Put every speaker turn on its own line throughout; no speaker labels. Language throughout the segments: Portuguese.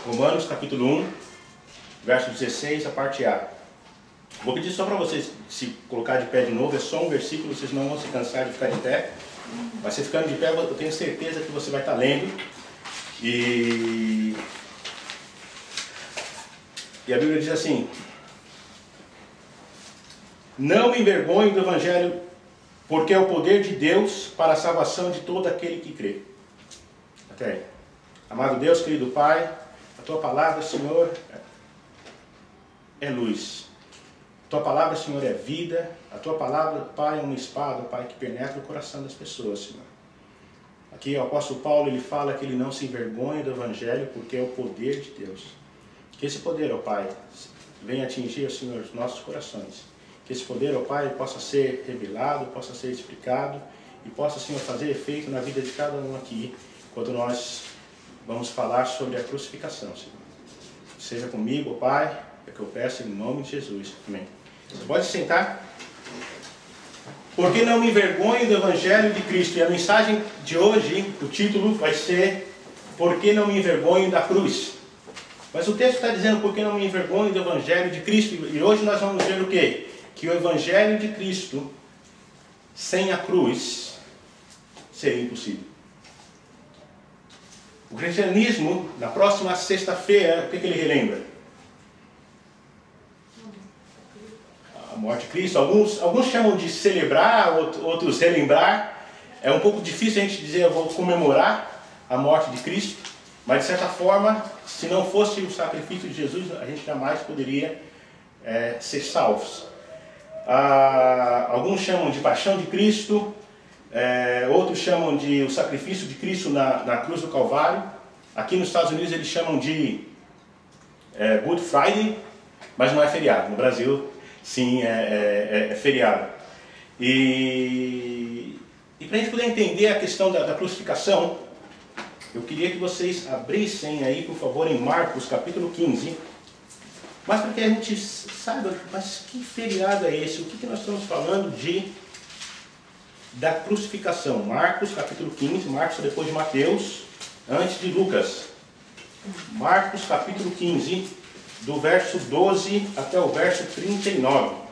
Romanos capítulo 1, verso 16, a parte A. Vou pedir só para vocês se colocar de pé de novo, é só um versículo, vocês não vão se cansar de ficar de pé. Mas você ficando de pé, eu tenho certeza que você vai estar lendo. E a Bíblia diz assim: não me envergonhe do Evangelho, porque é o poder de Deus para a salvação de todo aquele que crê. Até aí. Amado Deus, querido Pai, a Tua palavra, Senhor, é luz. A Tua palavra, Senhor, é vida. A Tua palavra, Pai, é uma espada, Pai, que penetra o coração das pessoas, Senhor. Aqui o apóstolo Paulo, ele fala que ele não se envergonha do Evangelho, porque é o poder de Deus. Que esse poder, ó Pai, venha atingir, Senhor, os nossos corações. Que esse poder, ó Pai, possa ser revelado, possa ser explicado e possa, Senhor, fazer efeito na vida de cada um aqui, quando nós vamos falar sobre a crucificação, Senhor. Seja comigo, ó Pai, é o que eu peço em nome de Jesus. Amém. Você pode sentar? Porque não me envergonho do Evangelho de Cristo. E a mensagem de hoje, o título vai ser: Porque não me envergonho da cruz. Mas o texto está dizendo: porque não me envergonho do Evangelho de Cristo. E hoje nós vamos ver o quê? Que o Evangelho de Cristo, sem a cruz, seria impossível. O cristianismo, na próxima sexta-feira, o que ele relembra? A morte de Cristo. Alguns chamam de celebrar, outros relembrar. É um pouco difícil a gente dizer: eu vou comemorar a morte de Cristo. Mas, de certa forma, se não fosse o sacrifício de Jesus, a gente jamais poderia ser salvos. Alguns chamam de paixão de Cristo, outros chamam de o sacrifício de Cristo na cruz do Calvário. Aqui nos Estados Unidos eles chamam de Good Friday, mas não é feriado. No Brasil, sim, é feriado. E para a gente poder entender a questão da crucificação, eu queria que vocês abrissem aí, por favor, em Marcos capítulo 15. Mas para que a gente saiba, mas que feriado é esse? O que nós estamos falando da crucificação? Marcos capítulo 15, Marcos depois de Mateus, antes de Lucas. Marcos capítulo 15, do verso 12 até o verso 39.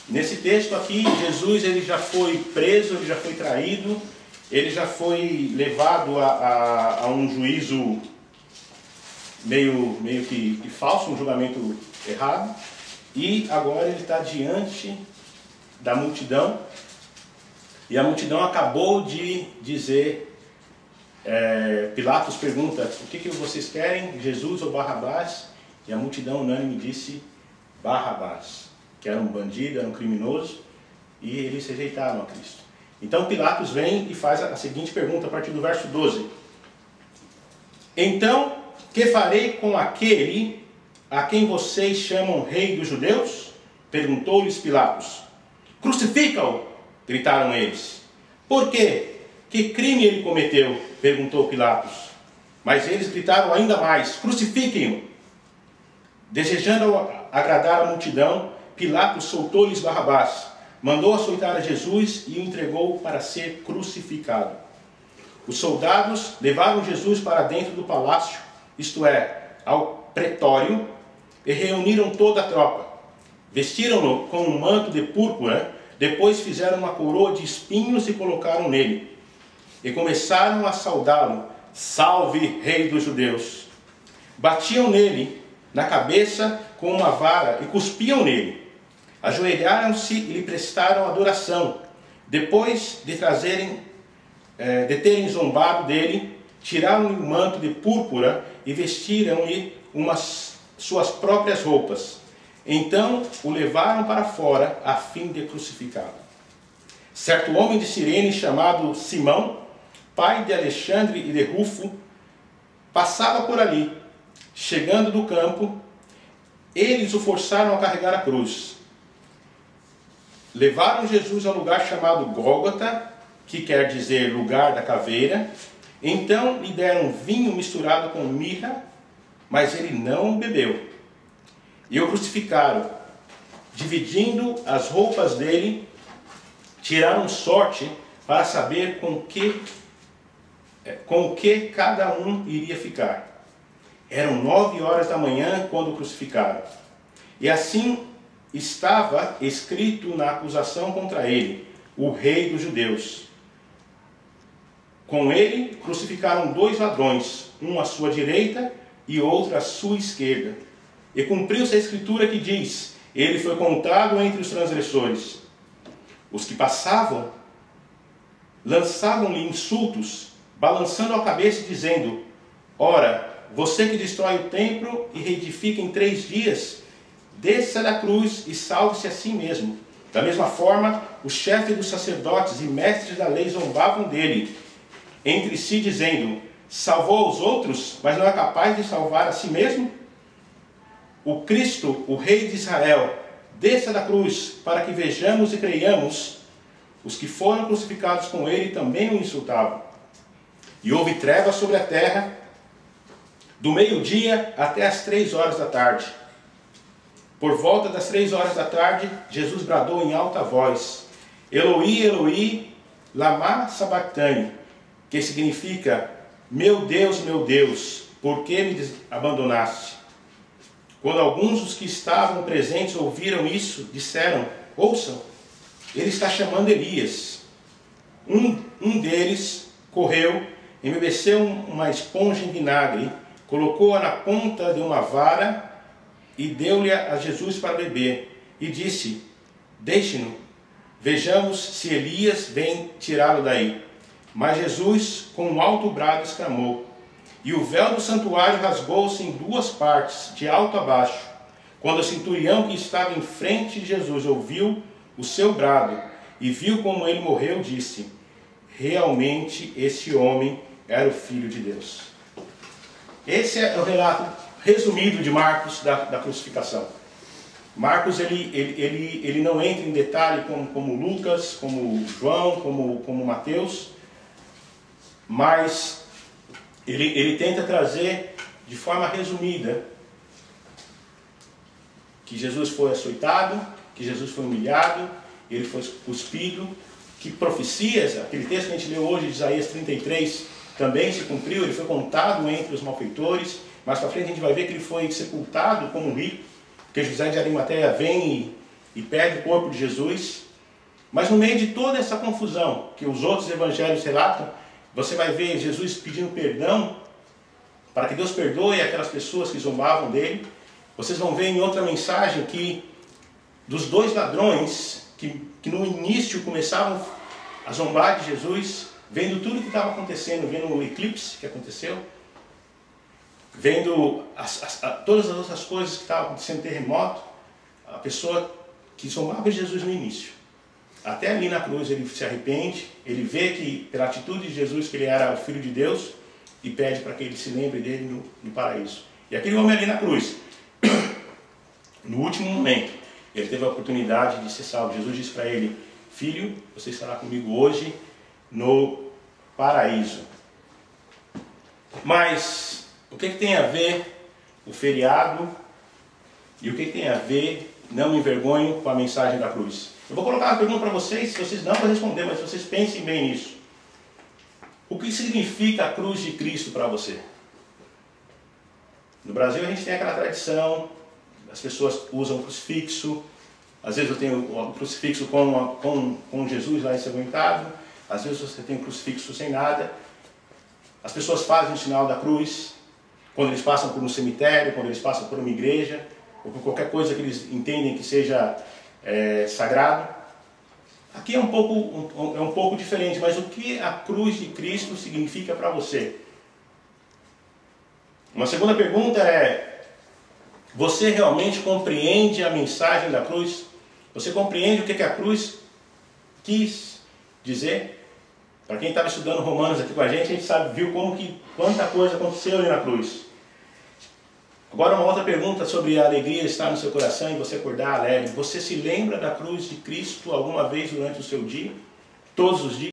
Nesse texto aqui, Jesus ele já foi preso, ele já foi traído, ele já foi levado a um juízo meio que falso, um julgamento errado. E agora ele está diante da multidão. E a multidão acabou de dizer, Pilatos pergunta: o que vocês querem, Jesus ou Barrabás? E a multidão unânime disse: Barrabás, que era um bandido, era um criminoso, e eles rejeitaram a Cristo. Então Pilatos vem e faz a seguinte pergunta a partir do verso 12. Então, que farei com aquele a quem vocês chamam rei dos judeus? Perguntou-lhes Pilatos. Crucifica-o, gritaram eles. Por quê? Que crime ele cometeu? Perguntou Pilatos. Mas eles gritaram ainda mais: crucifiquem-o. Desejando agradar a multidão, Pilatos soltou-lhes Barrabás, mandou açoitar a Jesus e o entregou para ser crucificado. Os soldados levaram Jesus para dentro do palácio, isto é, ao pretório, e reuniram toda a tropa. Vestiram-no com um manto de púrpura, depois fizeram uma coroa de espinhos e colocaram nele. E começaram a saudá-lo: salve, rei dos judeus! Batiam nele na cabeça com uma vara e cuspiam nele. Ajoelharam-se e lhe prestaram adoração. Depois de terem zombado dele, tiraram-lhe o manto de púrpura e vestiram-lhe suas próprias roupas. Então o levaram para fora a fim de crucificá-lo. Certo homem de Cirene, chamado Simão, pai de Alexandre e de Rufo, passava por ali. Chegando do campo, eles o forçaram a carregar a cruz. Levaram Jesus ao lugar chamado Gólgota, que quer dizer lugar da caveira. Então lhe deram vinho misturado com mirra, mas ele não bebeu. E o crucificaram. Dividindo as roupas dele, tiraram sorte para saber com que com o que cada um iria ficar. Eram 9 horas da manhã quando o crucificaram. E assim estava escrito na acusação contra ele, o rei dos judeus. Com ele crucificaram 2 ladrões, um à sua direita e outro à sua esquerda. E cumpriu-se a escritura que diz: ele foi contado entre os transgressores. Os que passavam lançavam-lhe insultos, balançando a cabeça e dizendo: ora, você que destrói o templo e reedifica em 3 dias, desça da cruz e salve-se a si mesmo. Da mesma forma, os chefes dos sacerdotes e mestres da lei zombavam dele, entre si dizendo: salvou os outros, mas não é capaz de salvar a si mesmo? O Cristo, o Rei de Israel, desça da cruz, para que vejamos e creiamos. Os que foram crucificados com ele também o insultavam. E houve trevas sobre a terra, do meio-dia até as 3 horas da tarde. Por volta das 3 horas da tarde, Jesus bradou em alta voz: Eloi, Eloi, lama sabachthani, que significa: meu Deus, por que me abandonaste? Quando alguns dos que estavam presentes ouviram isso, disseram: ouçam, ele está chamando Elias. Um deles correu, embebeceu uma esponja em vinagre, colocou-a na ponta de uma vara e deu-lhe a Jesus para beber. E disse: deixe-no, vejamos se Elias vem tirá-lo daí. Mas Jesus, com um alto brado, exclamou. E o véu do santuário rasgou-se em 2 partes, de alto a baixo. Quando o centurião que estava em frente de Jesus ouviu o seu brado e viu como ele morreu, disse: realmente esse homem era o Filho de Deus. Esse é o relato resumido de Marcos da crucificação. Marcos ele não entra em detalhe como Lucas, como João, como Mateus, mas ele tenta trazer de forma resumida que Jesus foi açoitado, que Jesus foi humilhado, ele foi cuspido, que profecias, aquele texto que a gente leu hoje de Isaías 33, também se cumpriu, ele foi contado entre os malfeitores. Mais para frente a gente vai ver que ele foi sepultado como um rico, porque José de Arimateia vem e perde o corpo de Jesus. Mas no meio de toda essa confusão que os outros evangelhos relatam, você vai ver Jesus pedindo perdão, para que Deus perdoe aquelas pessoas que zombavam dele. Vocês vão ver em outra mensagem que dos 2 ladrões que no início começavam a zombar de Jesus, vendo tudo o que estava acontecendo, vendo o eclipse que aconteceu, vendo todas as outras coisas que estavam acontecendo, terremoto, a pessoa que zombava de Jesus no início, até ali na cruz ele se arrepende, ele vê que pela atitude de Jesus que ele era o Filho de Deus e pede para que ele se lembre dele no paraíso. E aquele homem ali na cruz, no último momento, ele teve a oportunidade de ser salvo. Jesus disse para ele: filho, você estará comigo hoje no paraíso. Mas o que tem a ver o feriado e o que tem a ver não me envergonho com a mensagem da cruz? Eu vou colocar uma pergunta para vocês, se vocês não vão responder, mas vocês pensem bem nisso. O que significa a cruz de Cristo para você? No Brasil a gente tem aquela tradição, as pessoas usam o crucifixo, às vezes eu tenho o crucifixo com Jesus lá ensanguentado, às vezes você tem o crucifixo sem nada. As pessoas fazem o sinal da cruz quando eles passam por um cemitério, quando eles passam por uma igreja, ou por qualquer coisa que eles entendem que seja sagrado. Aqui é um pouco diferente, mas o que a cruz de Cristo significa para você? Uma segunda pergunta é: você realmente compreende a mensagem da cruz? Você compreende o que a cruz quis dizer? Para quem estava estudando Romanos aqui com a gente viu quanta coisa aconteceu ali na cruz. Agora uma outra pergunta sobre a alegria estar no seu coração e você acordar alegre. Você se lembra da cruz de Cristo alguma vez durante o seu dia? Todos os dias?